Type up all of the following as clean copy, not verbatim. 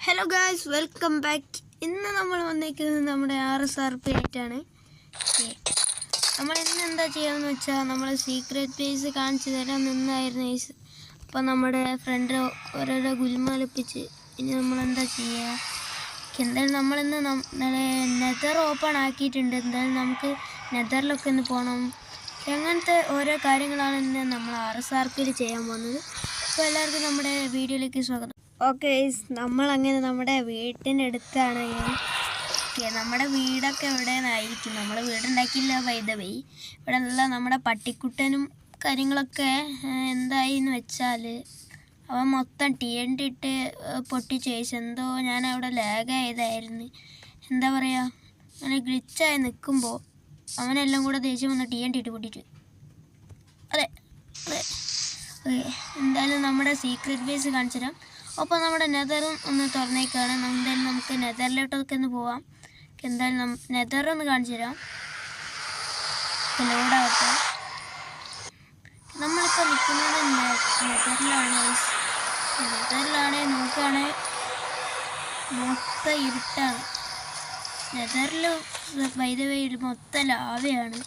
Hello guys, welcome back. ഇന്ന് നമ്മൾ വന്നിരിക്കുന്നത് നമ്മുടെ RSRP ആയിട്ടാണ്. നമ്മൾ ഇന്ന് എന്താ ചെയ്യാമെന്ന് വെച്ചാൽ നമ്മൾ സീക്രട്ട് പ്ലേസ് കാണിച്ചു തരാൻ നിന്നായിരുന്നു. അപ്പോൾ നമ്മുടെ ഫ്രണ്ട് ഓരോരോ ഗുൽമലിപ്പിച്ച് ഇനി നമ്മളെന്താ ചെയ്യുക? എന്തായാലും നമ്മളിന്ന് നെതർ ഓപ്പൺ ആക്കിയിട്ടുണ്ട്. എന്തായാലും നമുക്ക് നെതറിലൊക്കെ ഒന്ന് പോകണം. അങ്ങനത്തെ ഓരോ കാര്യങ്ങളാണ് ഇന്ന് നമ്മൾ RSRPയിൽ ചെയ്യാൻ പോകുന്നത്. അപ്പോൾ എല്ലാവർക്കും നമ്മുടെ വീഡിയോയിലേക്ക് സ്വാഗതം. ഓക്കെ, നമ്മളങ്ങനെ നമ്മുടെ വീട്ടിൻ്റെ അടുത്താണ്. നമ്മുടെ വീടൊക്കെ എവിടെയായിരിക്കും? നമ്മുടെ വീടുണ്ടാക്കിയില്ല ബൈ ദ വേ. ഇവിടെ ഉള്ള നമ്മുടെ പട്ടിക്കുട്ടനും കാര്യങ്ങളൊക്കെ എന്തായി എന്ന് വെച്ചാൽ അവൻ മൊത്തം TNT ഇട്ട് പൊട്ടിച്ച് എന്തോ ഞാൻ അവിടെ ലാഗായതായിരുന്നു. എന്താ പറയുക, അങ്ങനെ ഗ്ലിച്ചായി നിൽക്കുമ്പോൾ അവനെല്ലാം കൂടെ ദേഷ്യം വന്ന് TNT ഇട്ട് പൊട്ടിച്ചു. അതെ അതെ എന്തായാലും നമ്മുടെ സീക്രട്ട് ബേസ് കാണിച്ചു തരാം. അപ്പോൾ നമ്മുടെ നെതറും ഒന്ന് തുറന്നേക്കാണ്. എന്തായാലും നമുക്ക് നെതറിലോട്ടൊക്കെ ഒന്ന് പോവാം. എന്തായാലും നെതറൊന്ന് കാണിച്ചു തരാം. ലോഡാവട്ടെ. നമ്മളിപ്പോൾ നിൽക്കുന്നത് നെതറിലാണ് നോക്കുകയാണെങ്കിൽ മൊത്തം ഇരുട്ടാണ്. നെതറിൽ വൈദ്യുതി മൊത്തം ലാവയാണ്.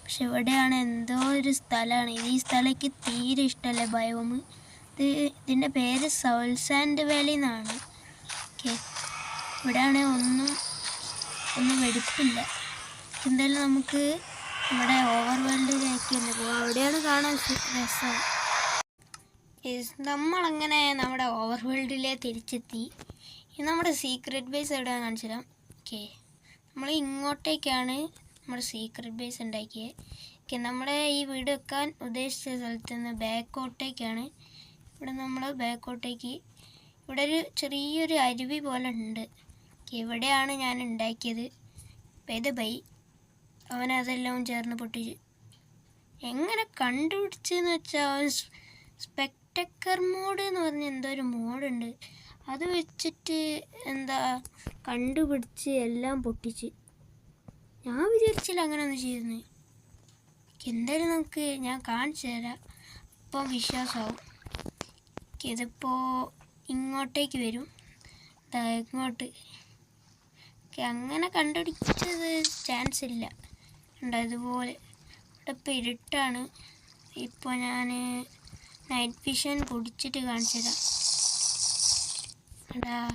പക്ഷെ ഇവിടെയാണ് എന്തോ ഒരു സ്ഥലമാണ്. ഈ സ്ഥലത്തേക്ക് തീരെ ഇഷ്ടമല്ല ബയോം. ഇതിൻ്റെ പേര് സോൾ സാൻഡ് വാലി എന്നാണ്. ഓക്കെ, ഇവിടെയാണെങ്കിൽ ഒന്നും വെടിപ്പില്ല. എന്തായാലും നമുക്ക് ഇവിടെ ഓവർ വേൾഡിലേക്ക് തന്നെ പോകാം. അവിടെയാണ് കാണാൻ രസം. നമ്മളങ്ങനെ നമ്മുടെ ഓവർ വേൾഡിലേക്ക് തിരിച്ചെത്തി. നമ്മുടെ സീക്രട്ട് ബേസ് എവിടെയാണെന്ന് കാണിച്ചു തരാം. ഓക്കെ, നമ്മൾ ഇങ്ങോട്ടേക്കാണ് നമ്മുടെ സീക്രട്ട് ബേസ് ഉണ്ടാക്കിയത്. നമ്മുടെ ഈ വീട് വെക്കാൻ ഉദ്ദേശിച്ച സ്ഥലത്ത് നിന്ന് ബാക്കോട്ടേക്കാണ്. ഇവിടെ നമ്മൾ ബാക്കോട്ടേക്ക് ഇവിടെ ഒരു ചെറിയൊരു അരുവി പോലെ ഉണ്ട്. ഇവിടെയാണ് ഞാൻ ഉണ്ടാക്കിയത്. ബൈ അവനതെല്ലാം ചേർന്ന് പൊട്ടിച്ച് എങ്ങനെ കണ്ടുപിടിച്ചെന്ന് വെച്ചാൽ സ്പെക്ടക്കർ മോഡ് എന്ന് പറഞ്ഞ എന്തോ ഒരു മോഡുണ്ട്. അത് വെച്ചിട്ട് കണ്ടുപിടിച്ച് എല്ലാം പൊട്ടിച്ച്. ഞാൻ വിചാരിച്ചില്ല അങ്ങനെ ഒന്ന് ചെയ്യുന്നത്. എന്തായാലും ഞാൻ കാണിച്ചു തരാം. അപ്പം വിശ്വാസമാവും. ഇതിപ്പോൾ ഇങ്ങോട്ടേക്ക് വരും, ഇങ്ങോട്ട്. അങ്ങനെ കണ്ടുപിടിച്ചത് ചാൻസ് ഇല്ല. ഇതുപോലെ ഇവിടെ ഇപ്പോൾ ഇരുട്ടാണ്. ഇപ്പോൾ ഞാൻ നൈറ്റ് വിഷൻ പൊടിച്ചിട്ട് കാണിച്ചു തരാം.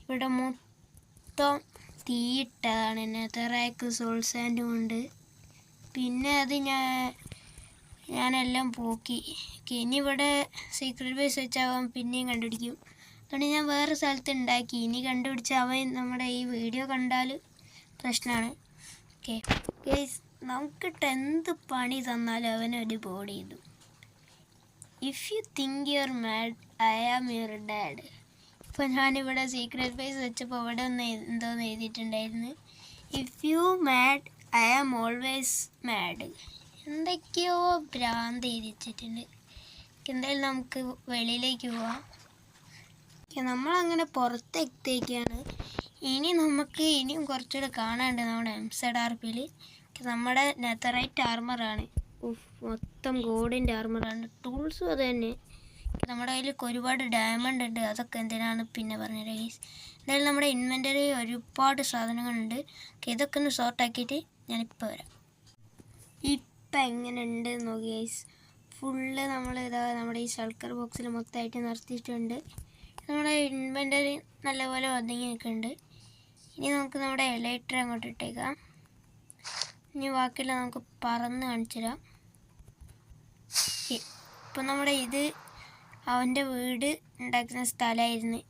ഇവിടെ മൊത്തം തീയിട്ടതാണ്. നെതറാക്ക് സോൾ സാൻഡും ഉണ്ട്. പിന്നെ അത് ഞാനെല്ലാം പോക്കി. ഇനി ഇവിടെ സീക്രട്ട് ബേസ് വെച്ചാൽ പിന്നെയും കണ്ടുപിടിക്കും. അതുകൊണ്ട് ഞാൻ വേറെ സ്ഥലത്ത് ഉണ്ടാക്കി. ഇനി കണ്ടുപിടിച്ച അവൻ നമ്മുടെ ഈ വീഡിയോ കണ്ടാൽ പ്രശ്നമാണ്. ഓക്കെ ഗൈസ്, നമുക്ക് 10th പണി തന്നാൽ അവനൊരു ബോഡി ചെയ്തു. If you think your mad, I am your dad. ഇപ്പോൾ ഞാനിവിടെ സീക്രട്ട് ബേസ് വെച്ചപ്പോൾ ഇവിടെ എന്തോന്ന് എഴുതിയിട്ടുണ്ടായിരുന്നു. If you mad, I am always mad. എന്തൊക്കെയോ ഭ്രാന്ത് എഴുതിച്ചിട്ടുണ്ട്. എന്തായാലും നമുക്ക് വെളിയിലേക്ക് പോവാം. നമ്മളങ്ങനെ പുറത്തെത്തേക്കാണ്. ഇനിയും കുറച്ചുകൂടെ കാണാനുണ്ട് നമ്മുടെ MZRPയിൽ. നമ്മുടെ നെതറൈറ്റ് ആർമറാണ്. മൊത്തം ഗോൾഡിൻ്റെ ആർമറാണ്. ടൂൾസും അത് തന്നെ. നമ്മുടെ കയ്യിൽ ഒരുപാട് ഡയമണ്ട് ഉണ്ട്. അതൊക്കെ എന്തിനാണ് പിന്നെ പറഞ്ഞത് ഗൈസ്. എന്തായാലും നമ്മുടെ ഇൻവെൻ്ററി ഒരുപാട് സാധനങ്ങളുണ്ട്. ഇതൊക്കെ ഒന്ന് സോർട്ടാക്കിയിട്ട് ഞാനിപ്പോൾ വരാം. ഇപ്പം എങ്ങനെ ഉണ്ട് നോക്കി ഗൈസ്. ഫുള്ള് നമ്മുടെ ഈ ഷൾക്കർ ബോക്സിൽ മൊത്തമായിട്ട് നിർത്തിയിട്ടുണ്ട്. നമ്മുടെ ഇൻവെൻ്ററി നല്ലപോലെ ഒതുങ്ങി നിൽക്കുന്നുണ്ട്. ഇനി നമുക്ക് നമ്മുടെ എലൈറ്റർ അങ്ങോട്ട് ഇട്ടേക്കാം. ഇനി ബാക്കിയുള്ള നമുക്ക് പറന്ന് കാണിച്ചു തരാം. ഇപ്പം നമ്മുടെ ഇത് അവൻ്റെ വീട് ഉണ്ടാക്കുന്ന സ്ഥലമായിരുന്നു.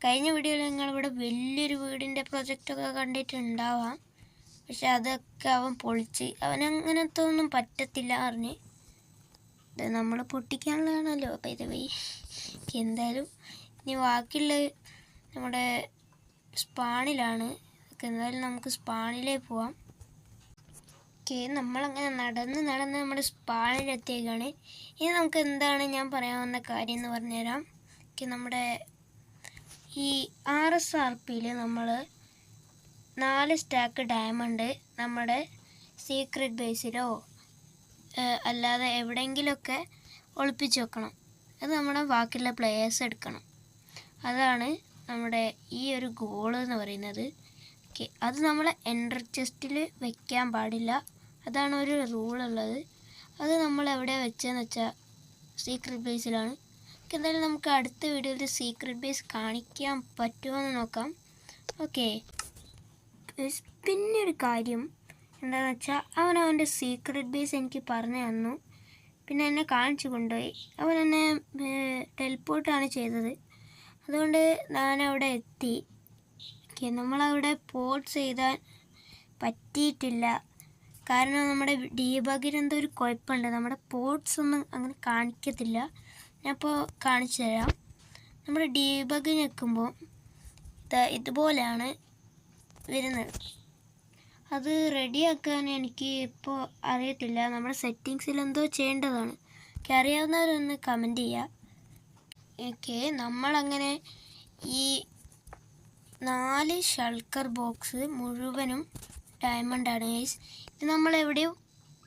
കഴിഞ്ഞ വീഡിയോയിൽ നിങ്ങളിവിടെ വലിയൊരു വീടിൻ്റെ പ്രൊജക്റ്റൊക്കെ കണ്ടിട്ടുണ്ടാവാം. പക്ഷെ അതൊക്കെ അവൻ പൊളിച്ച്. അവനങ്ങനത്തെ ഒന്നും പറ്റത്തില്ല പറഞ്ഞ്. ഇത് നമ്മൾ പൊട്ടിക്കാനുള്ളതാണല്ലോ ബൈ ദ വേ. എന്തായാലും ഇനി ബാക്കിയുള്ള നമ്മുടെ സ്പാണിലാണ്. എന്തായാലും നമുക്ക് സ്പാണിലേക്ക് പോവാം. നമ്മളങ്ങനെ നടന്ന് നമ്മുടെ സ്പാണിലെത്തിയേക്കാണ്. ഇനി നമുക്ക് എന്താണ് ഞാൻ പറയാൻ വന്ന കാര്യം എന്ന് പറഞ്ഞുതരാം. നമ്മുടെ ഈ RSRPയിൽ നമ്മൾ 4 സ്റ്റാക്ക് ഡയമണ്ട് നമ്മുടെ സീക്രട്ട് ബേസിലോ അല്ലാതെ എവിടെയെങ്കിലുമൊക്കെ ഒളിപ്പിച്ച് വെക്കണം. അത് നമ്മുടെ ബാക്കിയുള്ള പ്ലെയേഴ്സ് എടുക്കണം. അതാണ് നമ്മുടെ ഈ ഒരു ഗോൾ എന്ന് പറയുന്നത്. ഓക്കെ, അത് നമ്മൾ എൻഡർ ചെസ്റ്റിൽ വെക്കാൻ പാടില്ല, അതാണ് ഒരു റൂളുള്ളത്. അത് നമ്മൾ എവിടെ വെച്ചതെന്ന് വെച്ചാൽ സീക്രട്ട് ബേസിലാണ്. എന്തായാലും നമുക്ക് അടുത്ത വീഡിയോയിൽ സീക്രട്ട് ബേസ് കാണിക്കാൻ പറ്റുമോ എന്ന് നോക്കാം. ഓക്കെ, പിന്നെ ഒരു കാര്യം എന്താണെന്ന് വെച്ചാൽ അവൻ്റെ സീക്രട്ട് ബേസ് എനിക്ക് പറഞ്ഞു തന്നു, പിന്നെ എന്നെ കാണിച്ചു കൊണ്ടുപോയി. അവൻ എന്നെ ടെലിപ്പോർട്ടാണ് ചെയ്തത്, അതുകൊണ്ട് ഞാനവിടെ എത്തി. ഓക്കെ, നമ്മളവിടെ പോർട്ട് ചെയ്താൻ പറ്റിയിട്ടില്ല, കാരണം നമ്മുടെ ഡീബഗിന് എന്തോ ഒരു കുഴപ്പമുണ്ട്, നമ്മുടെ പോർട്സ് ഒന്നും അങ്ങനെ കാണിക്കത്തില്ല. ഞാനിപ്പോൾ കാണിച്ചു തരാം. നമ്മുടെ ഡീബഗ് ഞെക്കുമ്പോൾ ഇതുപോലെയാണ് വരുന്നത്. അത് റെഡിയാക്കാൻ എനിക്ക് ഇപ്പോൾ അറിയത്തില്ല, നമ്മുടെ സെറ്റിങ്സിൽ എന്തോ ചെയ്യേണ്ടതാണ്. എനിക്ക് അറിയാവുന്നവരൊന്ന് കമൻറ്റ് ചെയ്യുക. ഓക്കെ, നമ്മളങ്ങനെ ഈ 4 ഷൾക്കർ ബോക്സ് മുഴുവനും ഡയമണ്ടാണ് ഗൈസ്. ഇത് നമ്മളെവിടെയും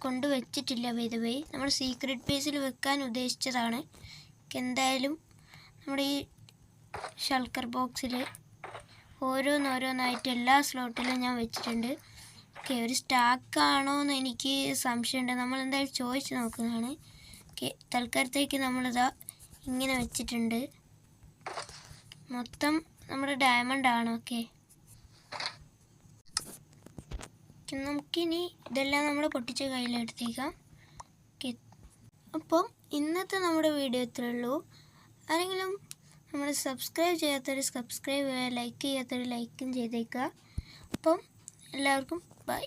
കൊണ്ടുവച്ചിട്ടില്ല. വൈ നമ്മൾ സീക്രട്ട് ബേസിൽ വെക്കാൻ ഉദ്ദേശിച്ചതാണ്. എന്തായാലും നമ്മുടെ ഈ ഷൾക്കർ ബോക്സിൽ ഓരോന്നോരോന്നായിട്ട് എല്ലാ സ്ലോട്ടിലും ഞാൻ വെച്ചിട്ടുണ്ട്. ഓക്കെ, ഒരു സ്റ്റാക്കാണോ എന്ന് എനിക്ക് സംശയമുണ്ട്, നമ്മൾ എന്തായാലും ചോദിച്ച് നോക്കുന്നതാണ്. ഓക്കെ, തൽക്കാലത്തേക്ക് നമ്മളിതാ ഇങ്ങനെ വെച്ചിട്ടുണ്ട്. മൊത്തം നമ്മുടെ ഡയമണ്ട് ആണ്. ഓക്കെ, നമുക്കിനി ഇതെല്ലാം നമ്മൾ പൊട്ടിച്ച് കയ്യിലെടുത്തേക്കാം. ഓക്കെ, അപ്പം ഇന്നത്തെ നമ്മുടെ വീഡിയോ ഇത്രയേ ഉള്ളൂ. ആരെങ്കിലും നമ്മൾ സബ്സ്ക്രൈബ് ചെയ്യാത്തവർ സബ്സ്ക്രൈബ് ചെയ്യുക, ലൈക്ക് ചെയ്യാത്തവർ ലൈക്കും ചെയ്തേക്കുക. അപ്പം എല്ലാവർക്കും ബൈ.